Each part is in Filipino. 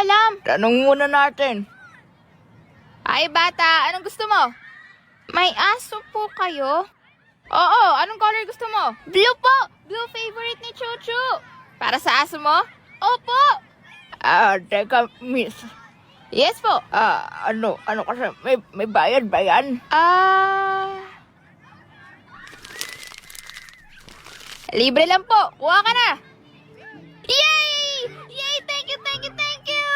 alam. Tanong muna natin. Ay bata, anong gusto mo? May aso po kayo? Oo, anong color gusto mo? Blue po! Blue favorite ni Chuchu. Para sa aso mo? Opo! Teka, miss. Yes po. Ano kasi, may bayad ba yan? Libre lang po. Kuha ka na. Yay! Yay! Thank you, thank you, thank you!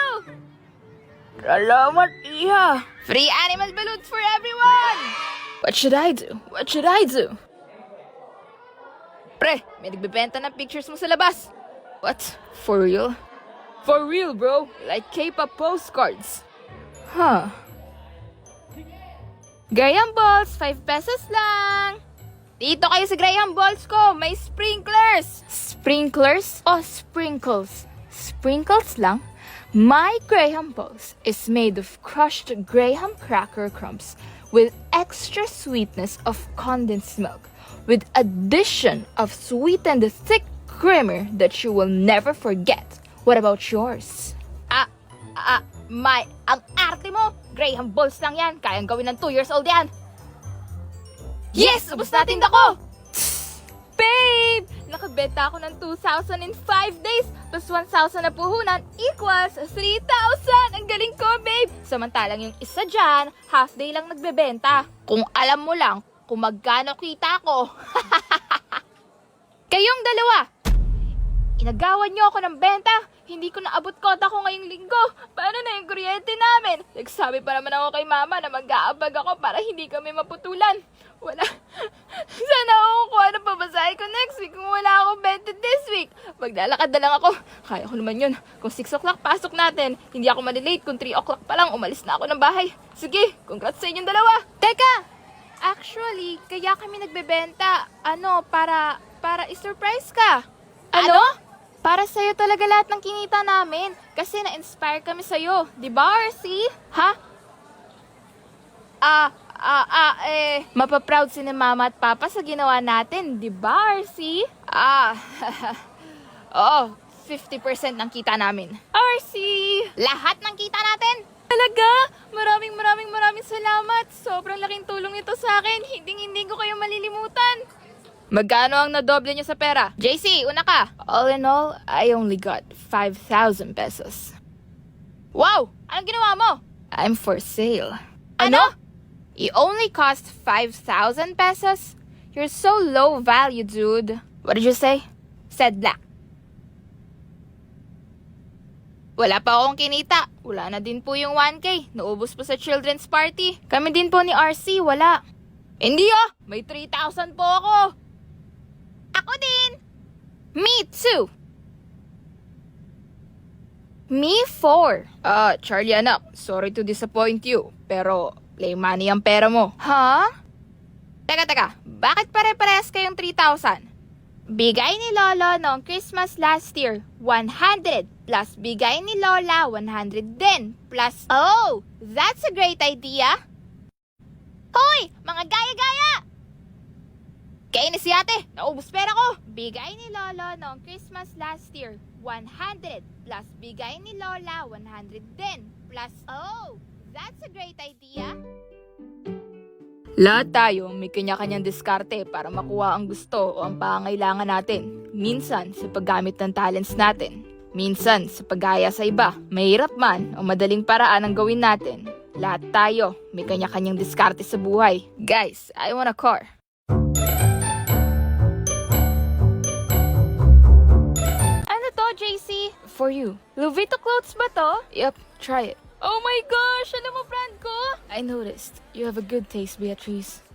Salamat, Iha. Free animal balloons for everyone! What should I do? What should I do? Pre, may nagbebenta ng pictures mo sa labas. What? For real? For real, bro. Like K-pop postcards. Huh. Graham balls, 5 pesos lang. Dito kayo sa Graham balls ko, may sprinklers. Sprinklers o sprinkles? Sprinkles lang? My Graham balls is made of crushed Graham cracker crumbs with extra sweetness of condensed milk with addition of sweetened thick creamer that you will never forget. What about yours? Ang arte mo. Graham balls lang yan. Kayang gawin ng 2 years old yan. Yes! Ubus natin dako! Babe! Nakabenta ako ng 2,000 in 5 days plus 1,000 na puhunan equals 3,000! Ang galing ko, babe! Samantalang yung isa dyan, half day lang nagbebenta. Kung alam mo lang kung magkano kita ko. Kayong dalawa! Inagawan niyo ako ng benta. Hindi ko naabot kota ko ngayong linggo. Paano na yung kuryente namin? Nagsabi pa naman ako kay mama na mag-aabag ako para hindi kami maputulan. Wala. Sana ako kung ano pabasahin ko next week kung wala akong benta this week. Maglalakad na lang ako. Kaya ko naman yun. Kung 6 o'clock pasok natin, hindi ako malilate. Kung 3 o'clock pa lang, umalis na ako ng bahay. Sige, congrats sa inyong dalawa. Teka! Actually, kaya kami nagbebenta. Para i-surprise ka. Ano? Para sa'yo talaga lahat ng kinita namin. Kasi na-inspire kami sa'yo. Di ba, RC? Ha? Mapaproud si ni Mama at Papa sa ginawa natin. Di ba, RC? Oo, 50% ng kita namin. RC! Lahat ng kita natin? Talaga? Maraming salamat. Sobrang laking tulong ito sa akin. Hindi ko kayo malilimutan. Magkano ang nadoble niyo sa pera? JC, una ka. All in all, I only got 5,000 pesos. Wow! Anong ginawa mo? I'm for sale. Ano? You only cost 5,000 pesos? You're so low value, dude. What did you say? Said black. Wala pa akong kinita. Wala na din po yung 1K. Naubos po sa children's party. Kami din po ni RC, wala. Hindi may 3,000 po ako. Ako din. Me too. Me 4. Charlie anak, sorry to disappoint you. Pero play money ang pera mo. Huh? Teka, bakit pare-parehas kayong 3,000? Bigay ni Lolo noong Christmas last year, 100 plus bigay ni Lola, 100 din plus... Oh, that's a great idea. Hoy, mga gaya-gaya! Kainis si ate, naubos pera ko. Bigay ni Lolo noong Christmas last year, 100 plus bigay ni Lola, 100 din plus... Oh, that's a great idea. Lahat tayo may kanya-kanyang diskarte para makuha ang gusto o ang pangailangan natin. Minsan sa paggamit ng talents natin. Minsan sa paggaya sa iba. Mahirap man o madaling paraan ang gawin natin. Lahat tayo may kanya-kanyang diskarte sa buhay. Guys, I want a car. Ano to, JC? For you. Louis Vuitton clothes ba to? Yep, try it. Oh my gosh! Alam mo, brand ko? I noticed. You have a good taste, Beatrice.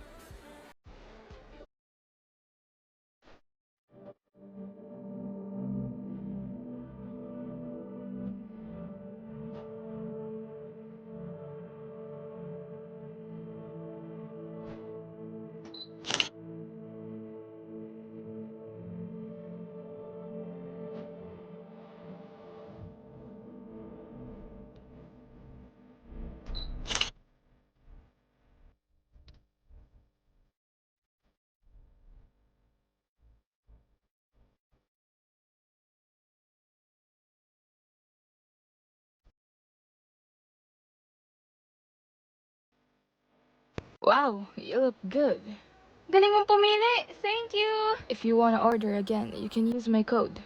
Wow, you look good. Galing mong pumili. Thank you. If you wanna order again, you can use my code.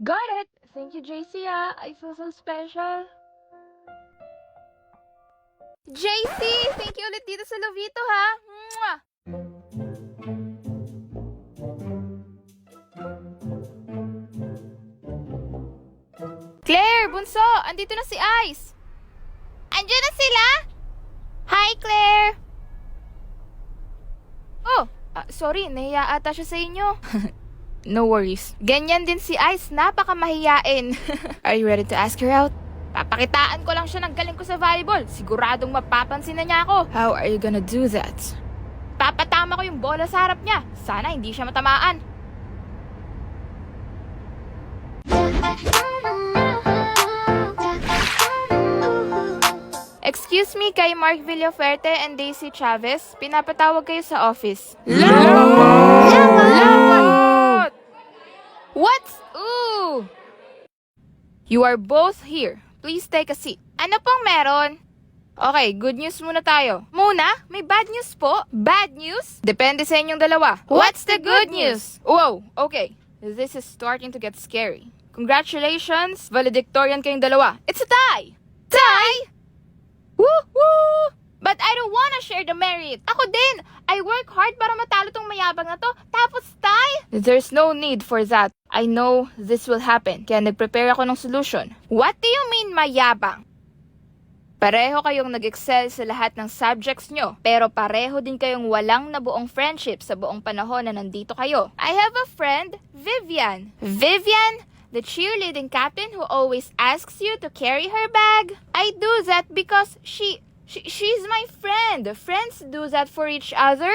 Got it. Thank you, JC. I feel so special. JC, thank you ulit dito sa Lovito ha. Mwah! Claire, bunso, andito na si Ice. Andiyan na sila? Hi, Claire. Oh, sorry, nahiya ata siya sa inyo. No worries. Ganyan din si Ice, napakamahiyain. Are you ready to ask her out? Papakitaan ko lang siya ng galing ko sa volleyball. Siguradong mapapansin na niya ako. How are you gonna do that? Papatama ko yung bola sa harap niya. Sana hindi siya matamaan. Excuse me, kay Mark Villaferte and Daisy Chavez. Pinapatawag kayo sa office. Lamot! What's... Ooh! You are both here. Please take a seat. Ano pong meron? Okay, good news muna tayo. Muna, may bad news po. Bad news? Depende sa inyong dalawa. What's the good news? Whoa, okay. This is starting to get scary. Congratulations, valedictorian kayong dalawa. It's a tie! Tie? Woo-hoo! But I don't wanna share the merit. Ako din! I work hard para matalo tong mayabang na to. Tapos tie? There's no need for that. I know this will happen. Kaya nag-prepare ako ng solution. What do you mean mayabang? Pareho kayong nag-excel sa lahat ng subjects nyo, pero pareho din kayong walang nabuong friendship sa buong panahon na nandito kayo. I have a friend, Vivian. Vivian? The cheerleading captain who always asks you to carry her bag? I do that because she's my friend. Friends do that for each other.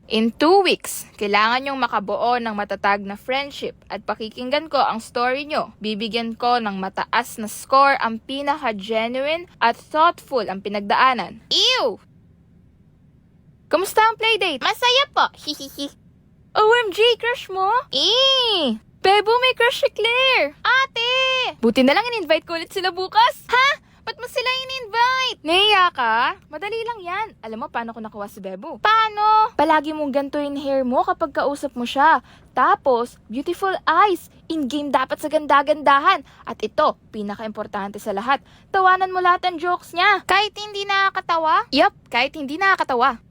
In 2 weeks, kailangan nyong makabuo ng matatag na friendship at pakikinggan ko ang story nyo. Bibigyan ko ng mataas na score ang pinaka-genuine at thoughtful ang pinagdaanan. Ew! Kamusta ang playdate? Masaya po! Hihihi. OMG, crush mo? Bebo, may crush si Claire! Ate! Buti na lang in-invite ko ulit sila bukas. Ha? Ba't mo sila in-invite? Nahiya ka? Madali lang yan. Alam mo paano ko nakuha si Bebo? Paano? Palagi mong gantuin hair mo kapag kausap mo siya. Tapos, beautiful eyes. In-game dapat sa ganda-gandahan. At ito, pinaka-importante sa lahat. Tawanan mo lahat ng jokes niya. Kahit hindi nakakatawa? Yup, kahit hindi nakakatawa.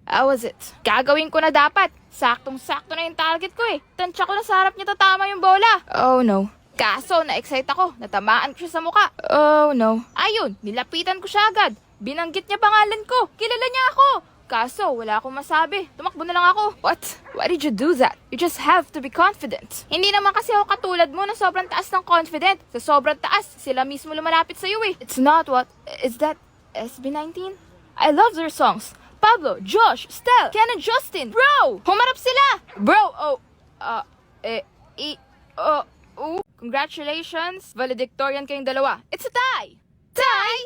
How was it? Gagawin ko na dapat. Saktong-sakto na yung target ko eh. Tansya ko na sa harap niya tatama yung bola. Oh no. Kaso, na-excite ako. Natamaan ko siya sa muka. Oh no. Ayun, nilapitan ko siya agad. Binanggit niya pangalan ko. Kilala niya ako. Kaso, wala akong masabi. Tumakbo na lang ako. What? Why did you do that? You just have to be confident. Hindi naman kasi ako katulad mo na sobrang taas ng confident. Sa sobrang taas, sila mismo lumalapit sa'yo eh. It's not what... Is that SB19? I love their songs. Pablo, Josh, Stel, Ken and Justin. Bro! Humarap sila! Bro, Congratulations, valedictorian kayong dalawa. It's a tie! Tie?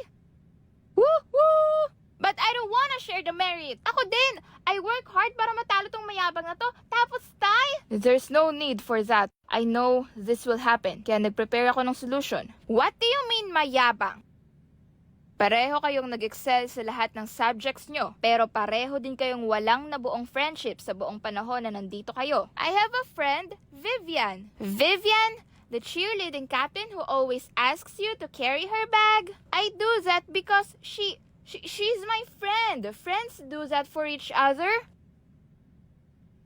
Woo-hoo! But I don't wanna share the merit. Ako din! I work hard para matalo tong mayabang na to. Tapos tie? There's no need for that. I know this will happen. Kaya nag-prepare ako ng solution. What do you mean mayabang? Pareho kayong nag-excel sa lahat ng subjects nyo, pero pareho din kayong walang nabuong friendship sa buong panahon na nandito kayo. I have a friend, Vivian. Vivian? The cheerleading captain who always asks you to carry her bag? I do that because she's my friend. Friends do that for each other.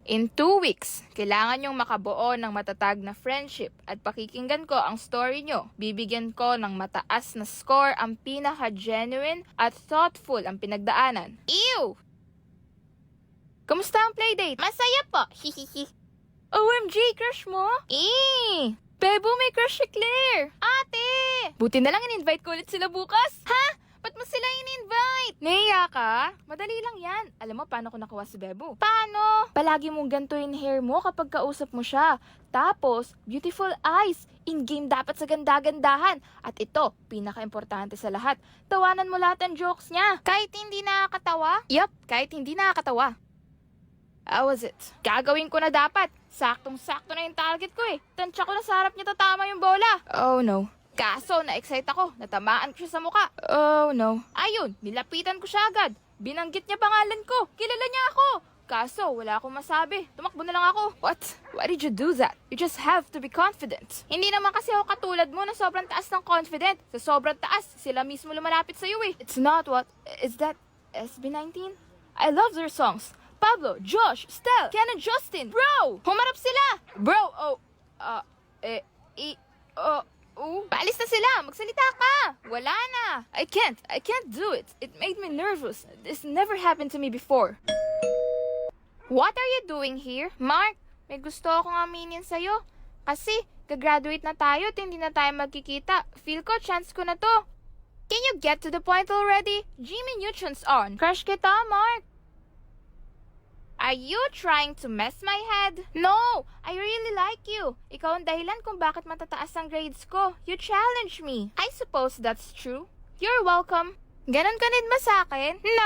In 2 weeks, kailangan nyong makabuo ng matatag na friendship at pakikinggan ko ang story nyo. Bibigyan ko ng mataas na score ang pinaka-genuine at thoughtful ang pinagdaanan. Ew! Kamusta ang playdate? Masaya po! Hihihi. OMG, crush mo? Bebo, may crush si Claire! Ate! Buti na lang in-invite ko ulit sila bukas. Ha? Ba't mo sila in-invite? Nahiya ka? Madali lang yan. Alam mo paano ko nakuha si Bebo? Paano? Palagi mong ganito yung hair mo kapag kausap mo siya. Tapos, beautiful eyes. In-game dapat sa ganda-gandahan. At ito, pinaka-importante sa lahat. Tawanan mo lahat ng jokes niya. Kahit hindi nakakatawa? Yup, kahit hindi nakakatawa. How was it? Gagawin ko na dapat. Saktong-sakto na yung target ko eh. Tansya ko na sa harap niya tatama yung bola. Oh no. Kaso, na-excite ako. Natamaan ko siya sa muka. Oh no. Ayun, nilapitan ko siya agad. Binanggit niya pangalan ko. Kilala niya ako. Kaso, wala akong masabi. Tumakbo na lang ako. What? Why did you do that? You just have to be confident. Hindi naman kasi ako katulad mo na sobrang taas ng confident. Sa sobrang taas, sila mismo lumalapit sa'yo eh. It's not what... Is that SB19? I love their songs. Pablo, Josh, Stel, Ken and Justin. Bro! Humarap sila! Bro, Paalis na sila! Magsalita ka! Wala na! I can't do it. It made me nervous. This never happened to me before. What are you doing here? Mark, may gusto akong aminin sa'yo. Kasi, gagraduate na tayo at hindi na tayo magkikita. Feel ko, chance ko na to. Can you get to the point already? Jimmy Neutron's on. Crush kita, Mark. Are you trying to mess my head? No! I really like you. Ikaw ang dahilan kung bakit matataas ang grades ko. You challenge me. I suppose that's true. You're welcome. Ganon ka din ba sa akin? No!